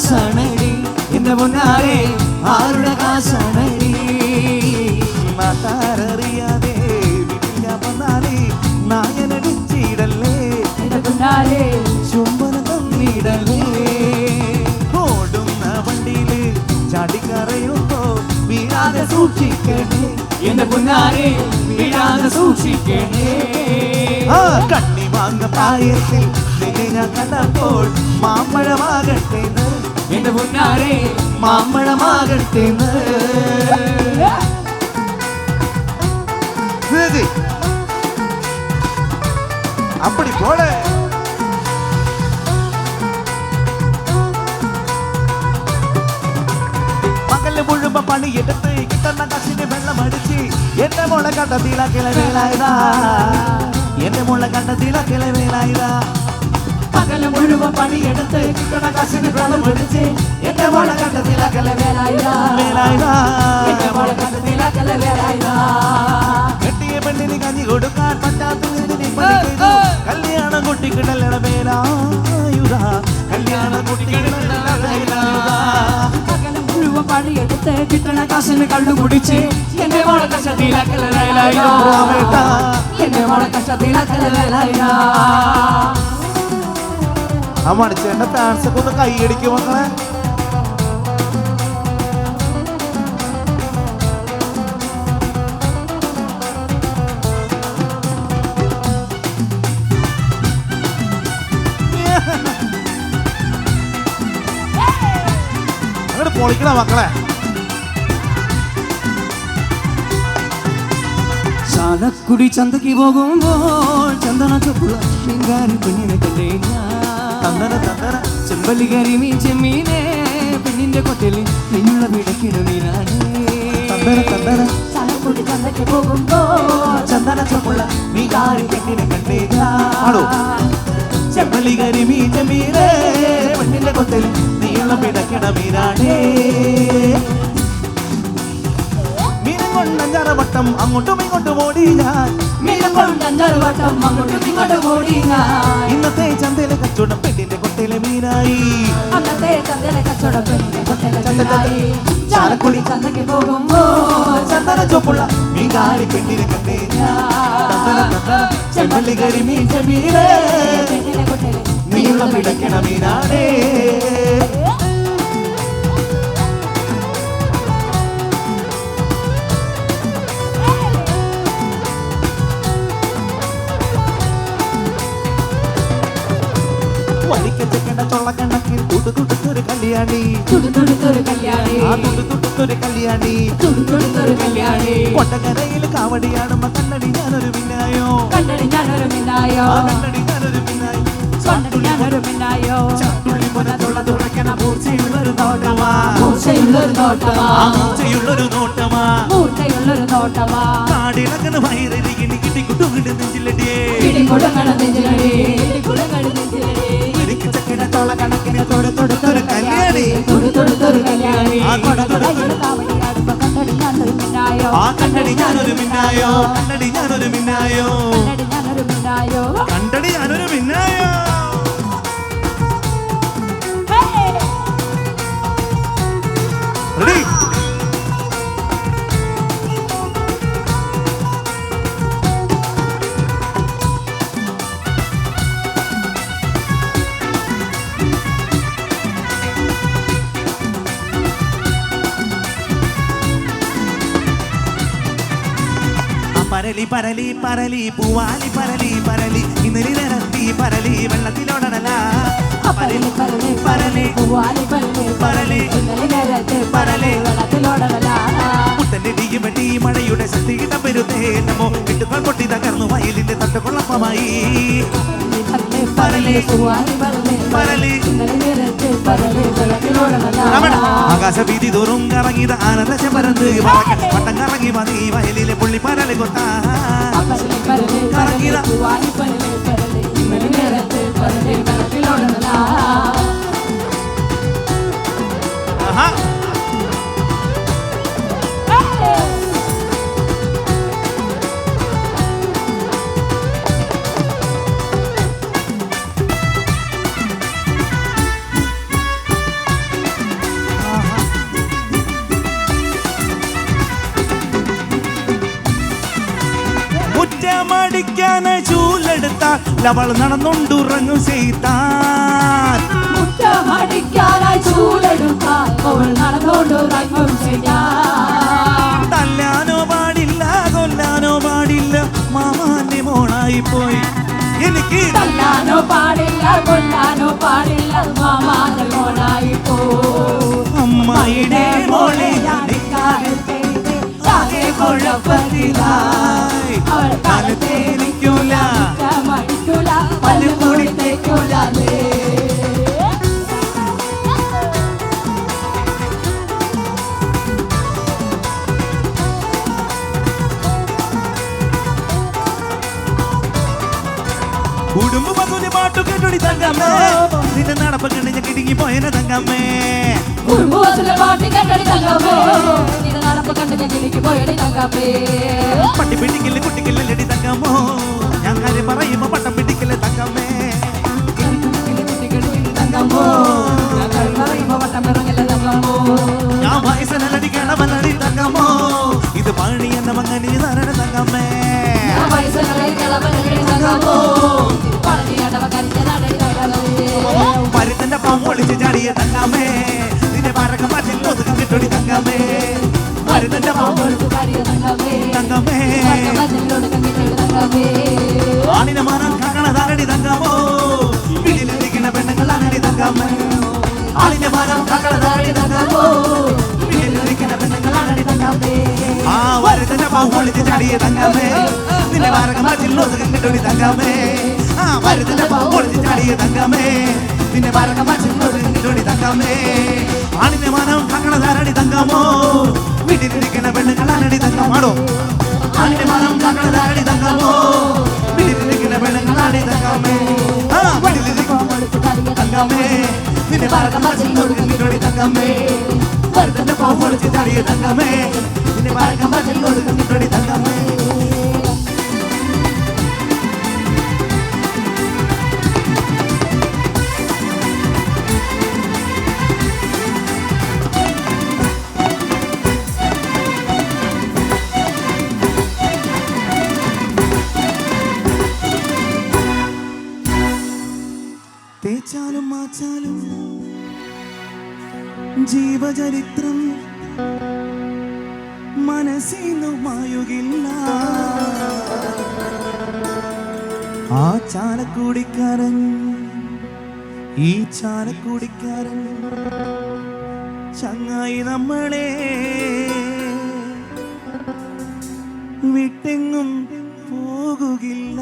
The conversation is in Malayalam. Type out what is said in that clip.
കാശാണടി എന്റെ പൊന്നാരെ ആരുടെ കാശാണടി നാട്ടാരറിയാതെ വീട്ടിൽ ഞാൻ വന്നാലേ നായനടിച്ചിടല്ലേ എന്റെ പൊന്നാരെ ചുംബന തന്നിടല്ലേ ഓടുന്ന വണ്ടിയില് ചാടിക്കറയുമ്പോ വീഴാതെ സൂക്ഷിക്കണേ എന്റെ പൊന്നാരെ വീഴാതെ സൂക്ഷിക്കണേ ആ കണ്ണി വാങ്ങ പ്രായത്തിൽ നിന്നെ ഞാൻ കണ്ടപ്പോൾ മാമ്പഴമാകട്ടെ എന്റെ പൊന്നാരെ മാമ്പഴമാകട്ടെ അപ്പടി പോടെ മകല് മുഴുവൻ പണിയെടുത്ത് കിട്ടുന്ന കസിന് വെള്ളം അടിച്ച് എന്റെ മോളെ കണ്ടത്തിലാക്കില വേലായതാ എന്റെ മോളെ കണ്ടത്തിലാക്കില വേലായതാ പകല് മുഴുവൻ പണിയെടുത്ത് കിട്ടണ കാശിന് വെള്ളം അടിച്ച് എന്റെ മോളെ കണ്ടത്തിലാക്കല വേലായതാ വേലായതാ എന്റെ മോളെ കണ്ടത്തിലാക്കല വേലായതാ കെട്ടിയ പെണ്ണിന് കഞ്ഞി കൊടുക്കാൻ പറ്റാത്തതിന് പഠിക്കുന്നു കല്യാണം കുട്ടിക്കിടലട വേലായുധ കല്യാണം കുട്ടിക്കിടലട വേലായുധ പകല് മുഴുവൻ പണിയെടുത്ത് കിട്ടണ കാശിന് കള്ളു കുടിച്ച് എന്റെ മോളെ കഷ്ടത്തിലാക്കല വേലായതാ എന്റെ മോളെ കഷ്ടത്തിലാക്കല വേലായതാ ആ മണിച്ചേട്ട ഫാൻസ് ഒക്കെ ഒന്ന് കൈയടിക്കും മക്കളെ അങ്ങോട്ട് പൊളിക്കണ മക്കളെ ചാലക്കുടി ചന്തയ്ക്ക് പോകുമ്പോൾ ചന്ദന ചൊപ്പുള്ള ശൃംഗാരി പെണ്ണിനെ കണ്ടേ തന്നന തന്നന ചെമ്പല്ലി കരിമീൻ ചെമ്മീനെ പെണ്ണിന്റെ കൊട്ടലിൽ നിന്നുള്ള പിടക്കിട മീനാണ് തന്നന തന്നന ചാലക്കുടി ചന്തയ്ക്ക് പോകുമ്പോൾ ചന്ദന ചൊപ്പുള്ള നീ കാരി പെണ്ണിനെ കണ്ടേ ആടോ ചെമ്പല്ലി കരിമീ ചെമ്മീനേ പെണ്ണിന്റെ കൊത്തൽ നീയുള്ള പിടക്കിട മീനാണേ മീനം കൊണ്ടഞ്ചാറ് വട്ടം അങ്ങോട്ടും ഇങ്ങോട്ടും ഓടി ഞാൻ മീനം കൊണ്ടഞ്ചാറ് വട്ടം അങ്ങോട്ടും ഇങ്ങോട്ടും ഓടി ഞാൻ ഇന്നത്തെ ചന്തയിലെ കച്ചവടം പെണ്ണിന്റെ കൊത്തയിലെ മീനായി അന്നത്തെ ചന്തയിലെ കച്ചവടം പെണ്ണിന്റെ കൊട്ടയിലെ മീനായി ചാലക്കുടി ചന്തയ്ക്ക് പോകുമ്പോൾ ചന്ദന ചൊപ്പുള്ള നീ കാരി പെണ്ണിനെ കണ്ടേ ചെമ്പല്ലി കരിമീ ചെമ്മീനേ പെണ്ണിന്റെ കൊട്ടയിലെ നീയുള്ള പിടക്കിട മീനാണേ വലിക്കച്ചക്കണ്ട ചൊള്ളക്കണ്ണക്കിൽ തുടുതുടുത്തൊരു കല്യാണി തുടുതുടുത്തൊരു കല്യാണി ആ തുടുതുടുത്തൊരു കല്യാണി തുടുതുടുത്തൊരു കല്യാണി കൊട്ടക്കരയിൽ കാവടിയാടുമ്പ കണ്ണടി ഞാനൊരു മിന്നായോ കണ്ടടി ഞാനൊരു മിന്നായോ ആ കണ്ണടി ഞാനൊരു മിന്നായി കണ്ടടി ഞാനൊരു മിന്നായോ ചാട്ടുള്ളി മുനതുള്ള തുറക്കണ മൂർച്ചയുള്ളൊരു നോട്ടമാ മൂർച്ചയുള്ളൊരു നോട്ടമാ ആ മൂർച്ചയുള്ളൊരു നോട്ടമാ മൂർച്ചയുള്ളൊരു നോട്ടമാ കാടിളക്കുന്ന വയറിരിക്കിണി കിട്ടിക്കുട്ടുകിട്ട് നെഞ്ചിലടിയേ ഇടികൊടുങ്ങണ നെഞ്ചിലടി ഇടികൊടുങ്ങണ നെഞ്ചിലടി ചക്കണ തൊള്ള കണക്കിന് തൊടുത്തൊടുത്തൊരു കല്യാണി തുടുതുടുത്തൊരു കല്യാണി ആ കൊടകടയിൽ കാവടിയാടുമ്പോ കണ്ടടി ഞാനൊരു മിന്നായോ ആ കണ്ണടി ഞാനൊരു മിന്നായോ കണ്ണടി ഞാനൊരു മിന്നായോ കണ്ടടി ഞാനൊരു മിന്നായോ കണ്ടടി ഞാനൊരു മിന്നായോ റെഡി പരലി പരലി പരലി പൂവാലി പരലി പരലി ഇന്നലി നിരത്തി പരലി വെള്ളത്തിലോടണല പരലി പരലി പരലി പൂവാലി പരലി പരലി ഇന്നലെ നേരത്തെ പരലി വെള്ളത്തിലോടവലാ മുത്തന്റെ വെട്ടി മഴയുടെ ശക്തി ഇടപെരുത്തേ നമോ കെട്ടുകൾ പൊട്ടി തകർന്നു വയലിന്റെ തട്ടുകൊള്ളപ്പമായി പരലി പൂവാലി പരലി പരലി ഇന്നലെ നേരത്തെ പരലി വെള്ളത്തിലോടവലാ ആകാശവീതി തോറും കറങ്ങിയത് ആനന്ദ പരന്ന് പട്ടം കറങ്ങി മതി വയലിലെ പുള്ളി പരല് കൊട്ടാ കറങ്ങിയ പൂവാലി പരലി പരലി ഇന്നലെ നേരത്തെ പരലി വെള്ളത്തിലോടവലാ അവൾ നടന്നുണ്ടുറങ്ങും ചെയ്താൻ മുറ്റമടിക്കാനായി ചൂലെടുക്കാൻ അവൾ നടന്നുകൊണ്ടുറങ്ങും ചെയ്യാൻ. തല്ലാനോ പാടില്ല കൊല്ലാനോ പാടില്ല മാമാന്റെ മോളായി പോയി എനിക്ക് തല്ലാനോ പാടില്ല കൊല്ലാനോ പാടില്ല മാമാന്റെ മോളായി പോ. അമ്മായിടെ മോളെ കുഴപ്പത്തിലായി അവൾ കാലത്തേനിക്കൂല മടിക്കൂല പല്ല് കൂടി തേക്കൂലേ. കുടുംബ പകുതി പാട്ടു കേട്ടോടി തങ്കമ്മേ നിന്റെ നടപ്പ് കണ്ട് ഞാൻ കിടുങ്ങി പോയന തങ്കമ്മേ കുടുംബത്തിലെ പാട്ട് കണ്ടടി തങ്കമ്മേ നിന്റെ നടപ്പ് കണ്ട് ഞാൻ കിടുങ്ങി പോയടി തങ്കമ്മേ. പട്ടി പിടിക്കില്ല കുട്ടിക്കില്ലടി തങ്കമ്മോ ഞാൻ കാര്യം പറയുമ്പോ പട്ടം പിടിക്കില്ല തങ്കമ്മേ തങ്കമ്മോ ഞാൻ പറയുമ്പോ വട്ടം പിറങ്ങില്ല തങ്കമ്മോ. ഞാൻ വയസ്സനടി കിളവനടി തങ്കമ്മോ ഇത് പണി എന്ന മങ്ങനി തരണ തങ്കമ്മേ പരുത്തന്റെ പാമ്പൊളിച്ച് ചാടിയ തങ്കമ്മേ നിന്റെ പറക്കം പറ്റിൽ ഒതുക്കം കിട്ടൊടി തങ്കമ്മേ പരുത്തന്റെ പാമ്പൊളിച്ച് തങ്കമ്മേ ആണിനെ മാനം കാക്കണതാരടി തങ്കമ്മോ വീട്ടിലിരിക്കുന്ന പെണ്ണുങ്ങളാണടി തങ്കമ്മേ ആണിനെ മാനം കാക്കണതാരടി തങ്കമ്മോ വീട്ടിലിരിക്കുന്ന പെണ്ണുങ്ങളാണടി തങ്കമ്മേ ആ വരുത്തന്റെ പാമ്പൊളിച്ച് ചാടിയ തങ്കമ്മേ നിന്റെ പറക്കം പറ്റിൽ ഒതുക്കം കിട്ടൊടി തങ്കമ്മേ ആ വരുത്തന്റെ പാമ്പൊളിച്ച് ചാടിയ തങ്കമ്മേ നിന്നെ പറക്കം പറ്റിൽ ഒതുക്കം കിട്ടൊടി തങ്കമ്മേ ആണിനെ മാനം കാക്കണതാരടി തങ്കമ്മോ വീട്ടിലിരിക്കുന്ന പെണ്ണുങ്ങളാണടി തങ്കമാടോ ആണിനെ മാനം കാക്കണതാരടി തങ്കമ്മോ വീട്ടിലിരിക്കുന്ന പെണ്ണുങ്ങളാണടി തങ്കമ്മേ ആ വീട്ടിലിരിക്കുന്ന തങ്കമ്മേ നിന്നെ പറക്കം പറ്റിൽ ഒതുക്കം കിട്ടൊടി തങ്കമ്മേ വരുത്തന്റെ പാമ്പൊളിച്ച് ചാടിയ തങ്കമ്മേ നിന്നെ പറക്കം പറ്റിൽ ഒതുക്കം കിട്ടൊടി തങ്കമ്മേ. തേച്ചാലും മാച്ചാലും ജീവചരിത്രം മനസ്സിന്നു മായുകില്ല ആ ചാലക്കൂടിക്കാരൻ ഈ ചാലക്കൂടിക്കാരൻ ചങ്ങായി നമ്മളെ വിട്ടെങ്ങും പോകുകില്ല.